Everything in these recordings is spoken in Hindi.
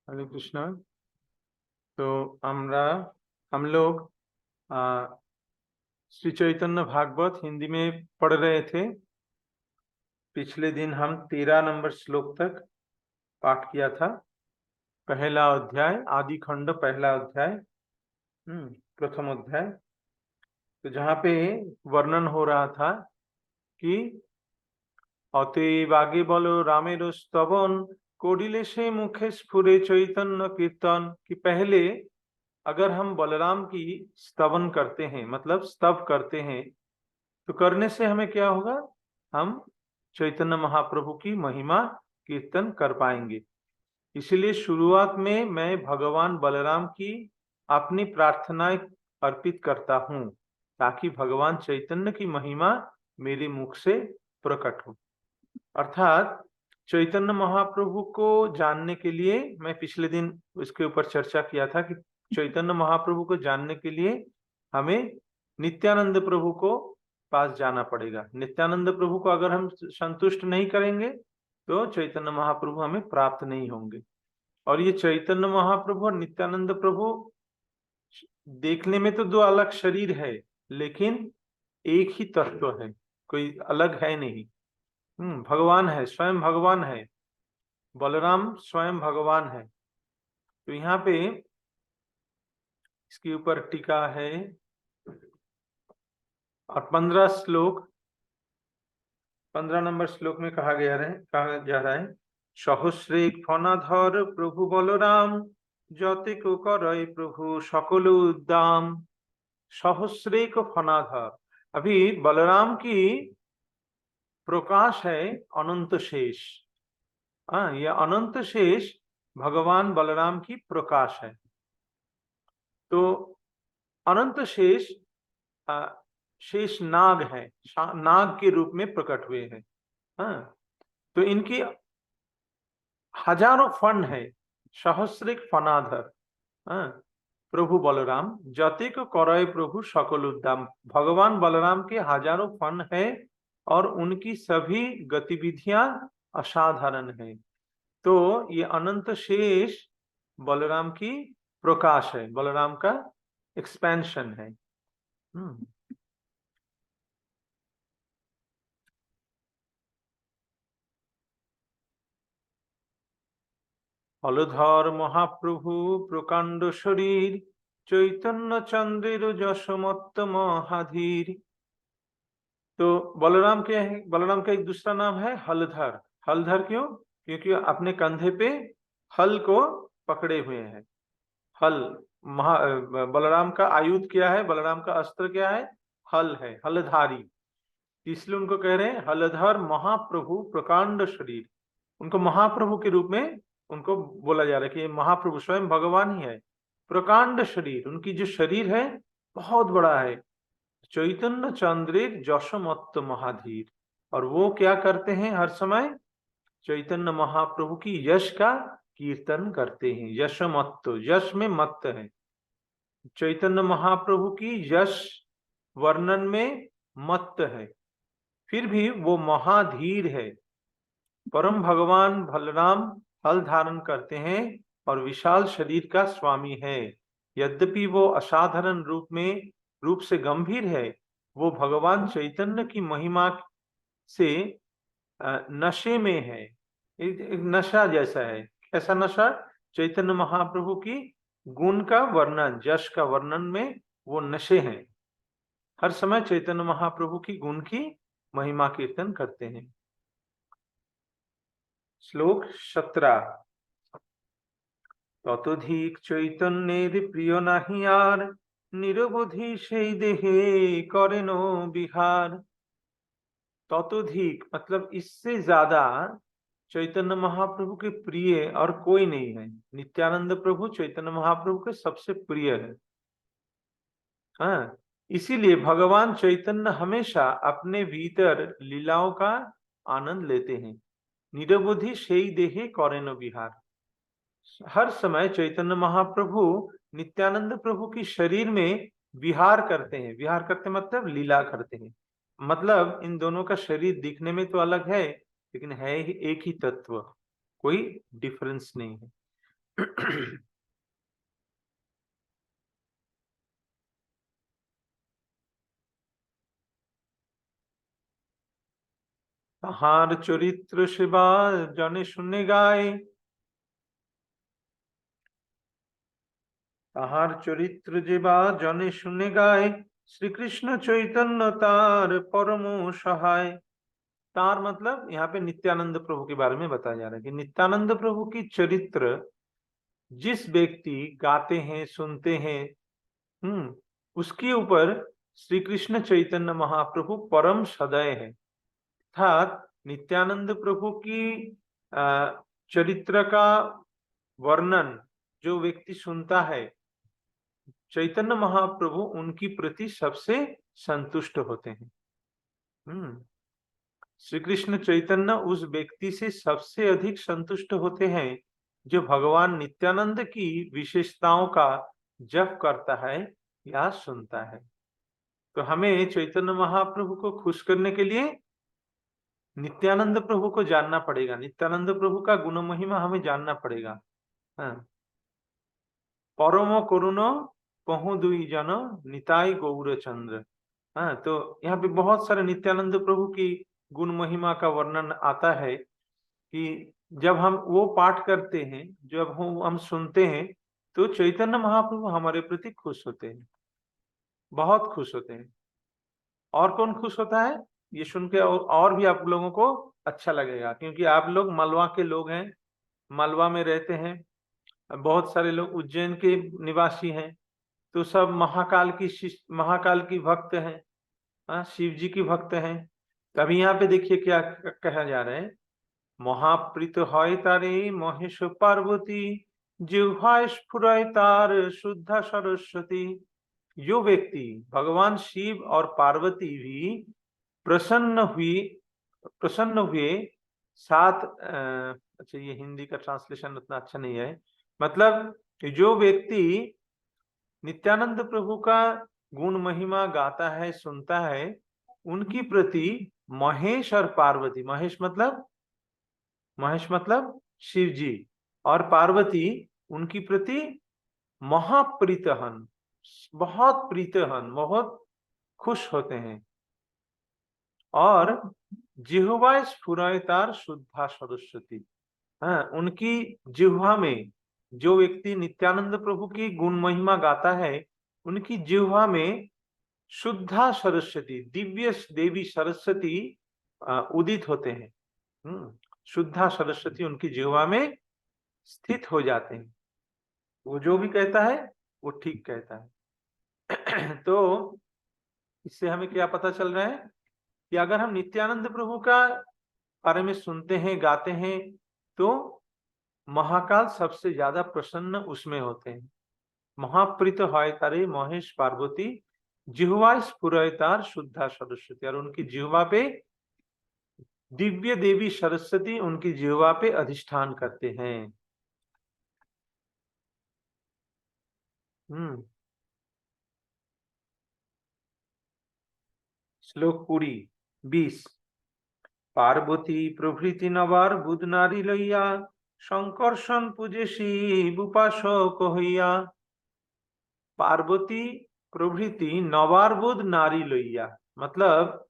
हरे कृष्णा। तो हम लोग श्री चैतन्य भागवत हिंदी में पढ़ रहे थे। पिछले दिन हम 13 नंबर श्लोक तक पाठ किया था। पहला अध्याय, आदि खंड, पहला अध्याय, प्रथम अध्याय। तो जहाँ पे वर्णन हो रहा था कि अतएव आगे बोलो रामेर स्तवन कोडिले से मुखे स्फुरे चैतन्य कीर्तन। कि पहले अगर हम बलराम की स्तवन करते हैं, मतलब स्तव करते हैं, तो करने से हमें क्या होगा? हम चैतन्य महाप्रभु की महिमा कीर्तन कर पाएंगे। इसलिए शुरुआत में मैं भगवान बलराम की अपनी प्रार्थनाएं अर्पित करता हूं, ताकि भगवान चैतन्य की महिमा मेरे मुख से प्रकट हो। अर्थात चैतन्य महाप्रभु को जानने के लिए, मैं पिछले दिन इसके ऊपर चर्चा किया था कि चैतन्य महाप्रभु को जानने के लिए हमें नित्यानंद प्रभु को पास जाना पड़ेगा। नित्यानंद प्रभु को अगर हम संतुष्ट नहीं करेंगे तो चैतन्य महाप्रभु हमें प्राप्त नहीं होंगे। और ये चैतन्य महाप्रभु और नित्यानंद प्रभु देखने में तो दो अलग शरीर है, लेकिन एक ही तत्व है, कोई अलग है नहीं। भगवान है, स्वयं भगवान है। बलराम स्वयं भगवान है। तो यहाँ पे इसके ऊपर टीका है और 15 नंबर श्लोक में कहा जा रहा है सहस्रेक फनाधर प्रभु बलराम जते को करय प्रभु सकल उद्दाम। सहस्रेक फनाधर, अभी बलराम की प्रकाश है अनंत शेष। यह अनंत शेष भगवान बलराम की प्रकाश है। तो अनंत शेष शेष नाग है, नाग के रूप में प्रकट हुए हैं। तो इनकी हजारों फन है, सहस्रिक फनाधर प्रभु बलराम जते को करय प्रभु सकल उद्दाम। भगवान बलराम के हजारों फन है और उनकी सभी गतिविधियां असाधारण है। तो ये अनंत शेष बलराम की प्रकाश है, बलराम का एक्सपेंशन है। हलधर महाप्रभु प्रकांड शरीर चैतन्य चंद्रेर जशमत्त महाधीर। तो बलराम क्या है? बलराम का एक दूसरा नाम है हलधर। हलधर क्यों? क्योंकि अपने कंधे पे हल को पकड़े हुए हैं। हल बलराम का आयुध क्या है? बलराम का अस्त्र क्या है? हल है, हलधारी। इसलिए उनको कह रहे हैं हलधर महाप्रभु प्रकांड शरीर। उनको महाप्रभु के रूप में उनको बोला जा रहा है कि महाप्रभु स्वयं भगवान ही है। प्रकांड शरीर, उनकी जो शरीर है बहुत बड़ा है। चैतन्य चंद्रेर जशमत्त महाधीर, और वो क्या करते हैं? हर समय चैतन्य महाप्रभु की यश का कीर्तन करते हैं। यशमत्त, यश में मत्त है। चैतन्य महाप्रभु की यश वर्णन में मत्त है, फिर भी वो महाधीर है। परम भगवान बलराम हल धारण करते हैं और विशाल शरीर का स्वामी है। यद्यपि वो असाधारण रूप से गंभीर है, वो भगवान चैतन्य की महिमा से नशे में है। एक नशा जैसा है। कैसा नशा? चैतन्य महाप्रभु की गुण का वर्णन, यश का वर्णन में वो नशे हैं। हर समय चैतन्य महाप्रभु की गुण की महिमा कीर्तन करते हैं। श्लोक 17 ततोधिक चैतन्येर प्रिय नाहि आर निरवधि সেই देहे करेन विहार। ततोधिक मतलब इससे ज्यादा चैतन्य महाप्रभु के प्रिय और कोई नहीं है। नित्यानंद प्रभु चैतन्य महाप्रभु के सबसे प्रिय है। इसीलिए भगवान चैतन्य हमेशा अपने भीतर लीलाओं का आनंद लेते हैं। निरवधि সেই देहे करेन विहार। हर समय चैतन्य महाप्रभु नित्यानंद प्रभु की शरीर में विहार करते हैं। विहार करते मतलब लीला करते हैं। मतलब इन दोनों का शरीर दिखने में तो अलग है, लेकिन है एक ही तत्व, कोई डिफरेंस नहीं है। তাহার চরিত্র সেবা জনে শুনে গায়, তাহার চরিত্র যেবা জনে শুনে गाय, श्रीकृष्ण चैतन्य तार परम सहाय। तार मतलब यहाँ पे नित्यानंद प्रभु के बारे में बताया जा रहा है कि नित्यानंद प्रभु की चरित्र जिस व्यक्ति गाते हैं सुनते हैं, उसके ऊपर श्री कृष्ण चैतन्य महाप्रभु परम सदय है। अर्थात नित्यानंद प्रभु की चरित्र का वर्णन जो व्यक्ति सुनता है, चैतन्य महाप्रभु उनकी प्रति सबसे संतुष्ट होते हैं। श्री कृष्ण चैतन्य उस व्यक्ति से सबसे अधिक संतुष्ट होते हैं जो भगवान नित्यानंद की विशेषताओं का जप करता है या सुनता है। तो हमें चैतन्य महाप्रभु को खुश करने के लिए नित्यानंद प्रभु को जानना पड़ेगा, नित्यानंद प्रभु का गुण महिमा हमें जानना पड़ेगा। परम करुणो पहु दुई जन निताई गौर चंद्र। तो यहाँ पे बहुत सारे नित्यानंद प्रभु की गुण महिमा का वर्णन आता है कि जब हम वो पाठ करते हैं, जब हम सुनते हैं, तो चैतन्य महाप्रभु हमारे प्रति खुश होते हैं, बहुत खुश होते हैं। और कौन खुश होता है ये सुन के, और भी आप लोगों को अच्छा लगेगा, क्योंकि आप लोग मलवा के लोग हैं, मलवा में रहते हैं, बहुत सारे लोग उज्जैन के निवासी हैं, तो सब महाकाल की भक्त हैं, शिव जी की भक्त हैं। तभी यहाँ पे देखिए क्या कहा जा रहा है, महाप्रीत হয় तारे महेश पार्वती, जिह्वाय स्फुरय तार शुद्धा सरस्वती। जो व्यक्ति भगवान शिव और पार्वती भी प्रसन्न हुए साथ, अच्छा ये हिंदी का ट्रांसलेशन उतना अच्छा नहीं है, मतलब जो व्यक्ति नित्यानंद प्रभु का गुण महिमा गाता है सुनता है, उनकी प्रति महेश और पार्वती, महेश मतलब शिव जी, और पार्वती उनकी प्रति महाप्रीतहन, बहुत प्रीतहन, बहुत खुश होते हैं। और जिह्वा स्फुरयतार शुद्धा सरस्वती, उनकी जिह्वा में, जो व्यक्ति नित्यानंद प्रभु की गुण महिमा गाता है, उनकी जिह्वा में शुद्धा सरस्वती, दिव्य देवी सरस्वती उदित होते हैं। शुद्धा सरस्वती उनकी जिह्वा में स्थित हो जाते हैं, वो जो भी कहता है वो ठीक कहता है। तो इससे हमें क्या पता चल रहा है कि अगर हम नित्यानंद प्रभु का बारे में सुनते हैं गाते हैं, तो महाकाल सबसे ज्यादा प्रसन्न उसमें होते हैं। महाप्रीत হয় तारे महेश पार्वती, जिह्वा स्फुरयतार शुद्धा सरस्वती, और उनकी जिह्वा पे दिव्य देवी सरस्वती उनकी जिह्वा पे अधिष्ठान करते हैं। श्लोक पूरी 20। पार्वती प्रभृति नवार बुध नारी लैया, शंकर्षण पूजे शिव उपासक हইয়া। पार्वती प्रभृति नवारबुध नारी लैया, मतलब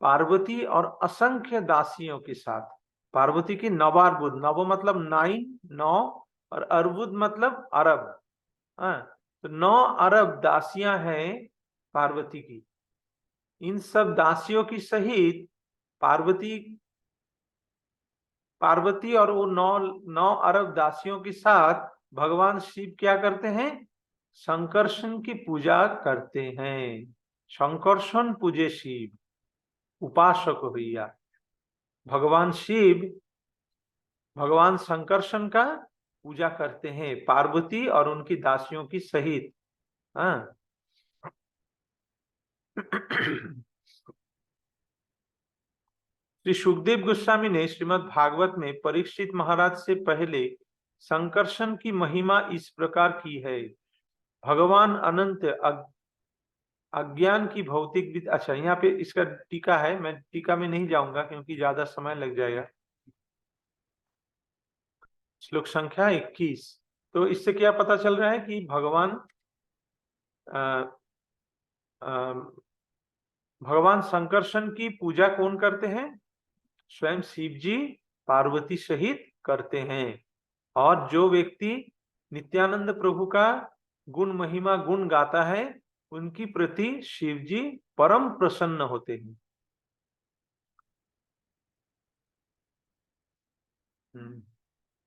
पार्वती और असंख्य दासियों के साथ, पार्वती की नवारबुध, नव मतलब 9, 9, और अर्बुद मतलब अरब, तो 9 अरब दासियां हैं पार्वती की। इन सब दासियों की सहित पार्वती और वो 9 अरब दासियों के साथ भगवान शिव क्या करते हैं, शंकर्षण की पूजा करते हैं। शंकर्षण पूजे शिव उपासक हইয়া। भगवान शिव भगवान शंकर्षण का पूजा करते हैं, पार्वती और उनकी दासियों की सहित। श्री सुखदेव गोस्वामी ने श्रीमद् भागवत में परीक्षित महाराज से पहले शंकर्षण की महिमा इस प्रकार की है। भगवान अनंत अज्ञान की भौतिक, अच्छा यहाँ पे इसका टीका है, मैं टीका में नहीं जाऊंगा क्योंकि ज्यादा समय लग जाएगा। श्लोक संख्या 21। तो इससे क्या पता चल रहा है कि भगवान संकर्षण की पूजा कौन करते हैं? स्वयं शिव जी पार्वती सहित करते हैं। और जो व्यक्ति नित्यानंद प्रभु का गुण महिमा गुण गाता है, उनकी प्रति शिव जी परम प्रसन्न होते हैं।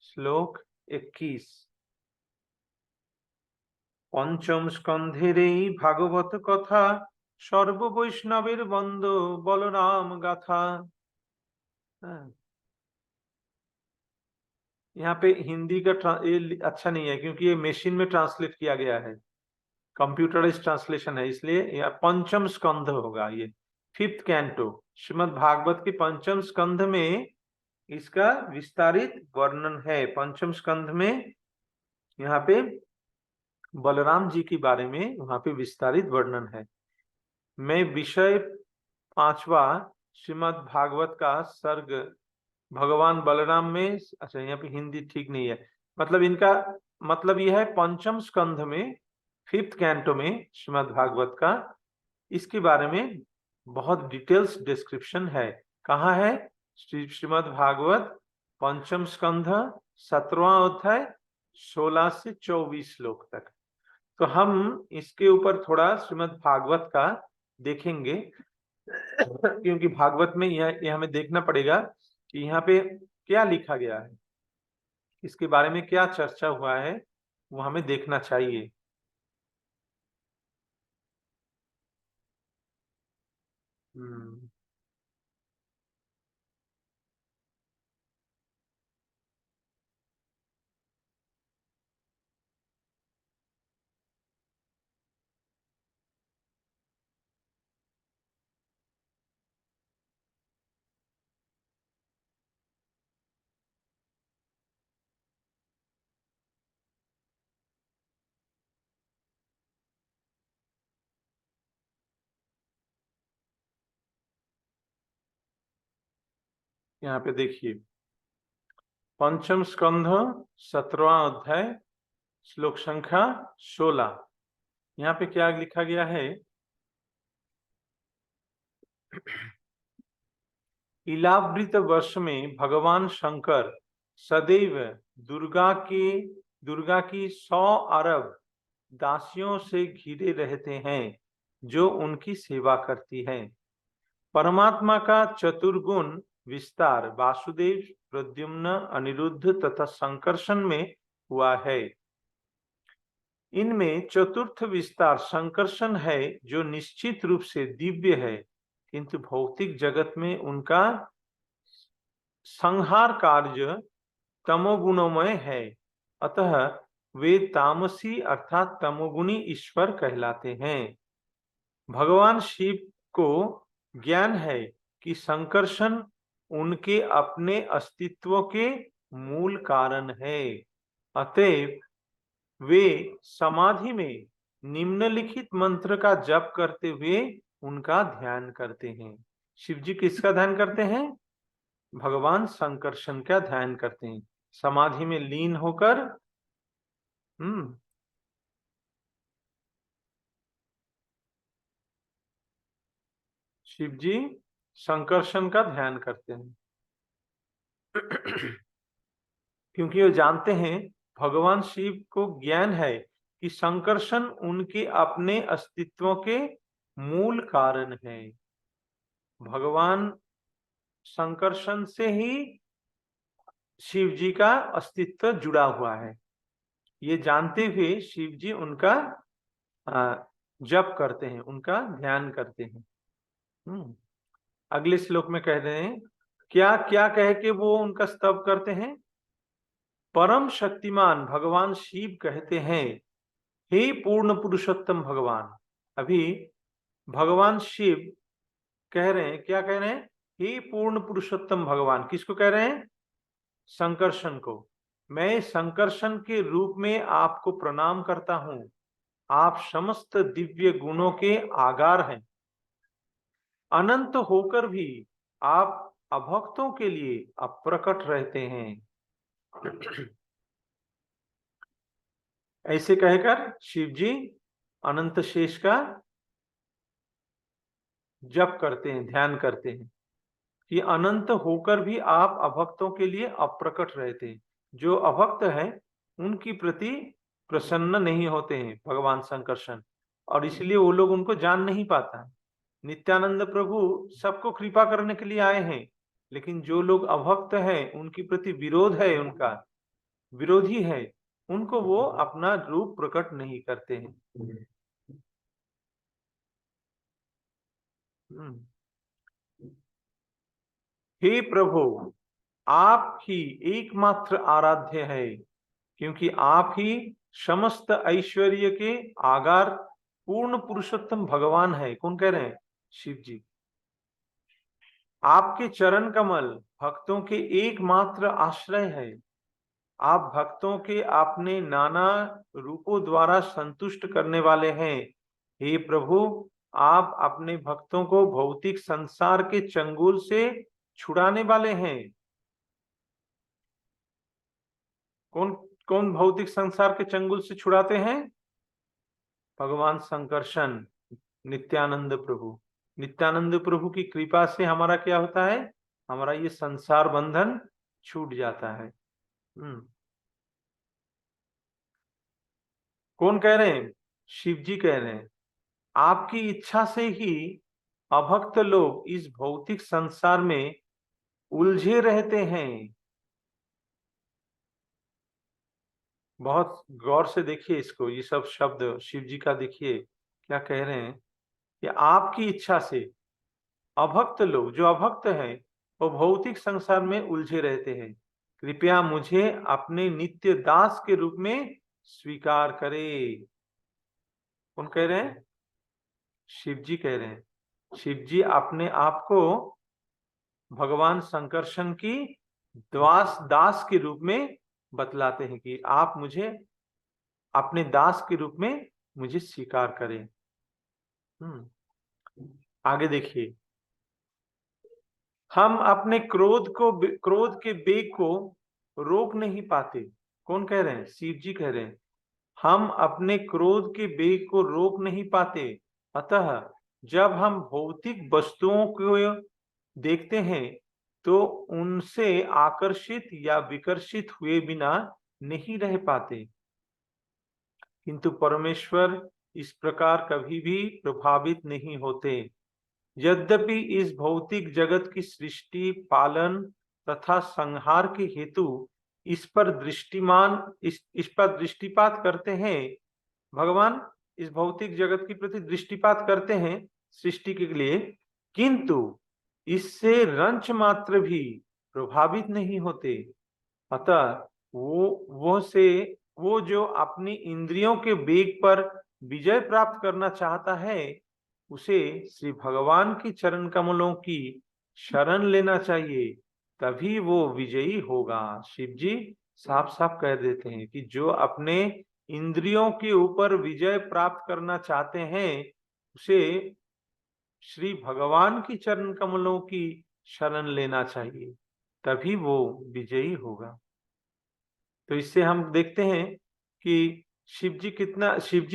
श्लोक 21। पंचम स्कंधेर এই भागवत कथा सर्व वैष्णवेर बंद बलराम गाथा। यहाँ पे हिंदी का ये अच्छा नहीं है, क्योंकि ये मशीन में ट्रांसलेट किया गया है, कंप्यूटराइज ट्रांसलेशन है, इसलिए यह पंचम स्कंध होगा। ये 5th कैंटो श्रीमद् भागवत के पंचम स्कंध में इसका विस्तारित वर्णन है। पंचम स्कंध में यहाँ पे बलराम जी के बारे में वहां पे विस्तारित वर्णन है। मैं विषय 5वां श्रीमद् भागवत का सर्ग भगवान बलराम में, अच्छा यहाँ पे हिंदी ठीक नहीं है, मतलब इनका मतलब यह है पंचम स्कंध में 5th कैंटो में श्रीमद् भागवत का, इसके बारे में बहुत डिटेल्स डिस्क्रिप्शन है। कहाँ है? श्रीमद् भागवत पंचम स्कंध 17वां अध्याय 16 से 24 श्लोक तक। तो हम इसके ऊपर थोड़ा श्रीमद् भागवत का देखेंगे, क्योंकि भागवत में यह हमें देखना पड़ेगा कि यहाँ पे क्या लिखा गया है, इसके बारे में क्या चर्चा हुआ है, वो हमें देखना चाहिए। यहाँ पे देखिए, पंचम स्कंध 17वां अध्याय श्लोक संख्या 16। यहाँ पे क्या लिखा गया है? इलावृत वर्ष में भगवान शंकर सदैव दुर्गा की 100 अरब दासियों से घिरे रहते हैं, जो उनकी सेवा करती हैं। परमात्मा का चतुर्गुण विस्तार वासुदेव, प्रद्युम्न, अनिरुद्ध तथा संकर्षण में हुआ है। इनमें चतुर्थ विस्तार संकर्षण है, जो निश्चित रूप से दिव्य है, किंतु भौतिक जगत में उनका संहार कार्य तमोगुणमय है। अतः वे तामसी अर्थात तमोगुणी ईश्वर कहलाते हैं। भगवान शिव को ज्ञान है कि संकर्षण उनके अपने अस्तित्व के मूल कारण है। अतएव वे समाधि में निम्नलिखित मंत्र का जप करते हुए उनका ध्यान करते हैं। शिव जी किसका ध्यान करते हैं? भगवान संकर्षण का ध्यान करते हैं, समाधि में लीन होकर। शिव जी संकर्षण का ध्यान करते हैं क्योंकि वो जानते हैं, भगवान शिव को ज्ञान है कि संकर्षण उनके अपने अस्तित्व के मूल कारण है। भगवान संकर्षण से ही शिव जी का अस्तित्व जुड़ा हुआ है। ये जानते हुए शिव जी उनका जप करते हैं, उनका ध्यान करते हैं। अगले श्लोक में कह रहे हैं, क्या क्या कह के वो उनका स्तव करते हैं? परम शक्तिमान भगवान शिव कहते हैं, हे पूर्ण पुरुषोत्तम भगवान। अभी भगवान शिव कह रहे हैं, क्या कह रहे हैं? हे पूर्ण पुरुषोत्तम भगवान। किसको कह रहे हैं? संकर्षण को। मैं संकर्षण के रूप में आपको प्रणाम करता हूं। आप समस्त दिव्य गुणों के आगार हैं। अनंत होकर भी आप अभक्तों के लिए अप्रकट रहते हैं। ऐसे कहकर शिव जी अनंत शेष का जप करते हैं, ध्यान करते हैं कि अनंत होकर भी आप अभक्तों के लिए अप्रकट रहते हैं। जो अभक्त हैं उनकी प्रति प्रसन्न नहीं होते हैं भगवान संकर्षण, और इसलिए वो लोग उनको जान नहीं पाता है। नित्यानंद प्रभु सबको कृपा करने के लिए आए हैं, लेकिन जो लोग अभक्त हैं, उनके प्रति विरोध है, उनका विरोधी है, उनको वो अपना रूप प्रकट नहीं करते हैं। हे प्रभु, आप ही एकमात्र आराध्य है, क्योंकि आप ही समस्त ऐश्वर्य के आगार पूर्ण पुरुषोत्तम भगवान है। कौन कह रहे हैं? शिव जी। आपके चरण कमल भक्तों के एकमात्र आश्रय है। आप भक्तों के आपने नाना रूपों द्वारा संतुष्ट करने वाले हैं। हे प्रभु, आप अपने भक्तों को भौतिक संसार के चंगुल से छुड़ाने वाले हैं। कौन कौन भौतिक संसार के चंगुल से छुड़ाते हैं? भगवान संकर्षण, नित्यानंद प्रभु। नित्यानंद प्रभु की कृपा से हमारा क्या होता है? हमारा ये संसार बंधन छूट जाता है। कौन कह रहे हैं? शिव जी कह रहे हैं। आपकी इच्छा से ही अभक्त लोग इस भौतिक संसार में उलझे रहते हैं। बहुत गौर से देखिए इसको, ये सब शब्द शिव जी का देखिए क्या कह रहे हैं कि आपकी इच्छा से अभक्त लोग, जो अभक्त हैं, वो भौतिक संसार में उलझे रहते हैं। कृपया मुझे अपने नित्य दास के रूप में स्वीकार करे। कौन कह रहे हैं? शिव जी कह रहे हैं। शिव जी अपने आप को भगवान संकर्षण की दास के रूप में बतलाते हैं कि आप मुझे अपने दास के रूप में मुझे स्वीकार करें। आगे देखिए, हम अपने क्रोध के बेग को रोक नहीं पाते। कौन कह रहे हैं? शिव जी कह रहे हैं। हम अपने क्रोध के बेग को रोक नहीं पाते, अतः जब हम भौतिक वस्तुओं को देखते हैं तो उनसे आकर्षित या विकर्षित हुए बिना नहीं रह पाते, किंतु परमेश्वर इस प्रकार कभी भी प्रभावित नहीं होते। यद्यपि इस भौतिक जगत की सृष्टि, पालन तथा संहार के हेतु इस पर दृष्टिपात करते हैं, भगवान इस भौतिक जगत के प्रति दृष्टिपात करते हैं सृष्टि के लिए, किंतु इससे रंच मात्र भी प्रभावित नहीं होते। अतः वो जो अपनी इंद्रियों के वेग पर विजय प्राप्त करना चाहता है, उसे श्री भगवान की चरण कमलों की शरण लेना चाहिए, तभी वो विजयी होगा। शिव जी साफ साफ कह देते हैं कि जो अपने इंद्रियों के ऊपर विजय प्राप्त करना चाहते हैं, उसे श्री भगवान की चरण कमलों की शरण लेना चाहिए, तभी वो विजयी होगा। तो इससे हम देखते हैं कि शिव जी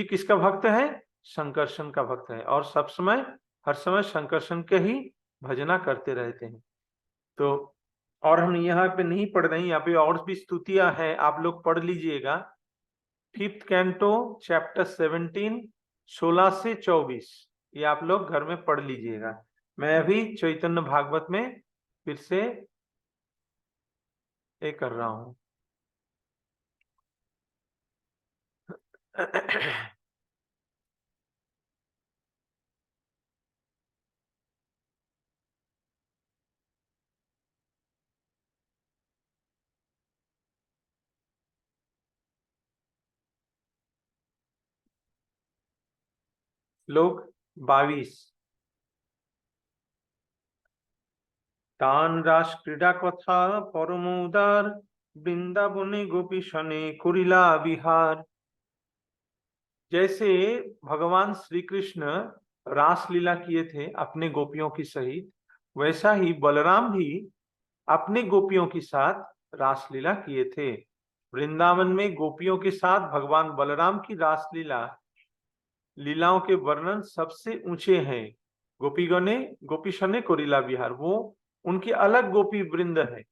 किसका भक्त है? संकर्षण का भक्त है, और सब समय हर समय संकर्षण के ही भजना करते रहते हैं। तो और हम यहाँ पे नहीं पढ़ रहे हैं, यहाँ पे और भी स्तुतियां हैं, आप लोग पढ़ लीजिएगा। 5th कैंटो चैप्टर 17 16 से 24, ये आप लोग घर में पढ़ लीजिएगा। मैं अभी चैतन्य भागवत में फिर से ये कर रहा हूं। श्लोक 22। तान रास क्रीड़ा कथा परमोदार वृंदावने गोपी शने कुरिला विहार। जैसे भगवान श्री कृष्ण रासलीला किए थे अपने गोपियों की सहित, वैसा ही बलराम भी अपने गोपियों के साथ रासलीला किए थे। वृंदावन में गोपियों के साथ भगवान बलराम की रासलीला लीलाओं के वर्णन सबसे ऊंचे हैं। गोपीगणे गोपीशने कोरिला विहार, वो उनकी अलग गोपी वृंद है।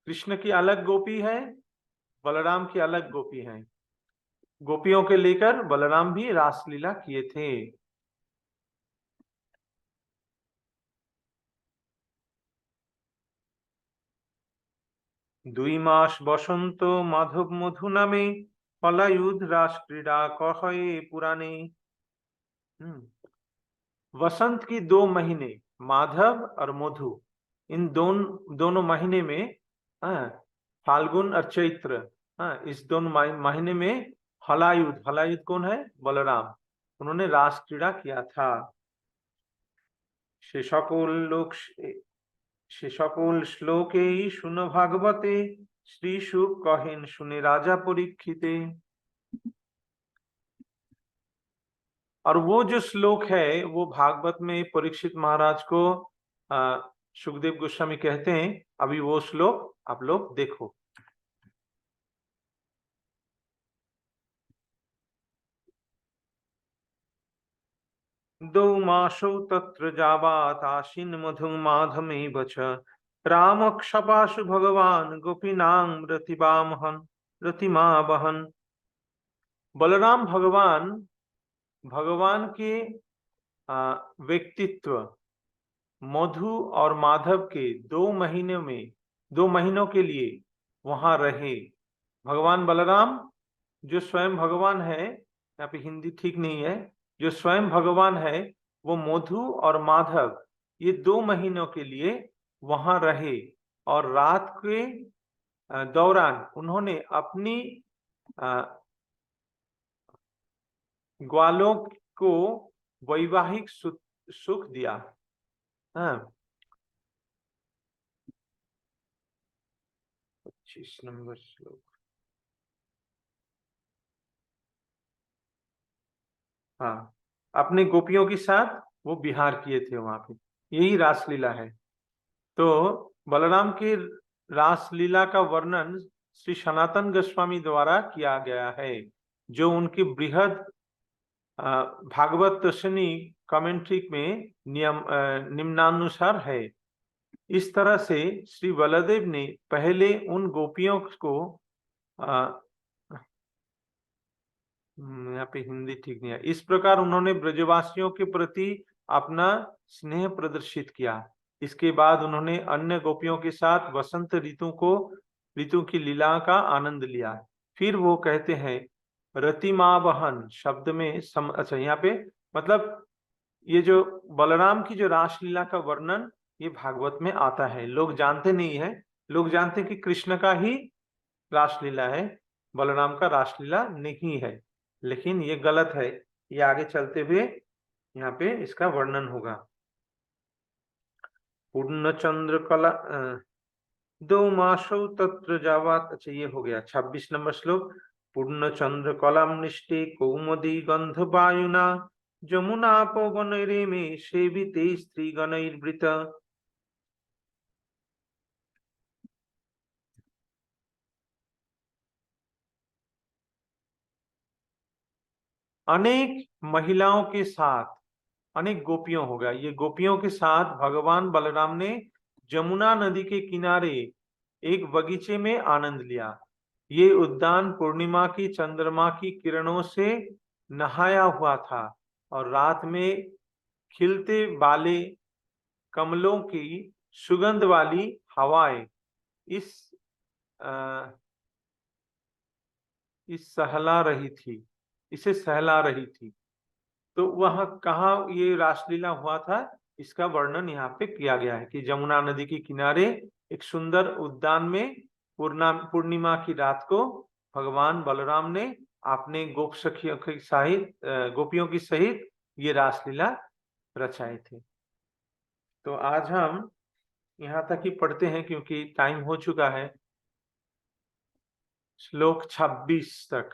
कृष्ण की अलग गोपी है, बलराम की अलग गोपी है। गोपियों के लेकर बलराम भी रासलीला किए थे। 2 মাস বসন্ত মাধব মধু নামে ফলায়ুধ রাস क्रीड़ा कहे पुराने। वसंत की 2 महीने माधव और मधु, इन दोनों महीने में फाल्गुन और चैत्र, इस दोनों महीने में हलायुध, हलायुध कौन है? बलराम, उन्होंने रास क्रीड़ा किया था। সে সকল লোক সে সকল শ্লোকেই শুন ভাগবতে শ্রী সুখ কহেন শুনে राजा परीक्षिते। और वो जो श्लोक है वो भागवत में परीक्षित महाराज को सुखदेव गोस्वामी कहते हैं। अभी वो श्लोक आप लोग देखो। दो मासौ तत्र जावात आशीन मधु माधमेव च राम क्षपाशु भगवान गोपीनां रतिमा बहन। बलराम भगवान के व्यक्तित्व मधु और माधव के 2 महीनों के लिए वहां रहे। भगवान बलराम जो स्वयं भगवान है, यहाँ पे हिंदी ठीक नहीं है, जो स्वयं भगवान है वो मधु और माधव ये 2 महीनों के लिए वहां रहे। और रात के दौरान उन्होंने अपनी ग्वालों को वैवाहिक सुख दिया। 25 नंबर श्लोक। हाँ, अपने गोपियों के साथ वो विहार किए थे वहां पे, यही रासलीला है। तो बलराम की रासलीला का वर्णन श्री सनातन गोस्वामी द्वारा किया गया है, जो उनकी बृहद भागवत दर्शनी कमेंट्री में निम्नानुसार है। इस तरह से श्री बलदेव ने पहले उन गोपियों को यहाँ पे हिंदी ठीक नहीं है, इस प्रकार उन्होंने ब्रजवासियों के प्रति अपना स्नेह प्रदर्शित किया। इसके बाद उन्होंने अन्य गोपियों के साथ वसंत ऋतु की लीला का आनंद लिया। फिर वो कहते हैं रतिमा बहन शब्द में अच्छा यहाँ पे मतलब ये जो बलराम की जो रासलीला का वर्णन ये भागवत में आता है। लोग जानते नहीं है, लोग जानते हैं कि कृष्ण का ही रासलीला है, बलराम का रासलीला नहीं है, लेकिन ये गलत है। ये आगे चलते हुए यहाँ पे इसका वर्णन होगा। पूर्ण चंद्र कला 2 मासौ तत्र जावात, अच्छा ये हो गया 26 नंबर श्लोक। पूर्ण चंद्र कलाम निष्ठे कौमुदी गंध वायुना जमुना पवनैरे में सेविते स्त्री गणैर्वृत। अनेक महिलाओं के साथ, अनेक गोपियों होगा, ये गोपियों के साथ भगवान बलराम ने जमुना नदी के किनारे एक बगीचे में आनंद लिया। ये उद्यान पूर्णिमा की चंद्रमा की किरणों से नहाया हुआ था और रात में खिलते वाले कमलों की सुगंध वाली हवाएं इसे सहला रही थी। तो वह कहाँ ये रासलीला हुआ था इसका वर्णन यहाँ पे किया गया है कि जमुना नदी के किनारे एक सुंदर उद्यान में पूर्णिमा की रात को भगवान बलराम ने अपने गोप सखियों के सहित गोपियों की सहित ये रासलीला रचाए थे। तो आज हम यहाँ तक ही पढ़ते हैं क्योंकि टाइम हो चुका है, श्लोक 26 तक।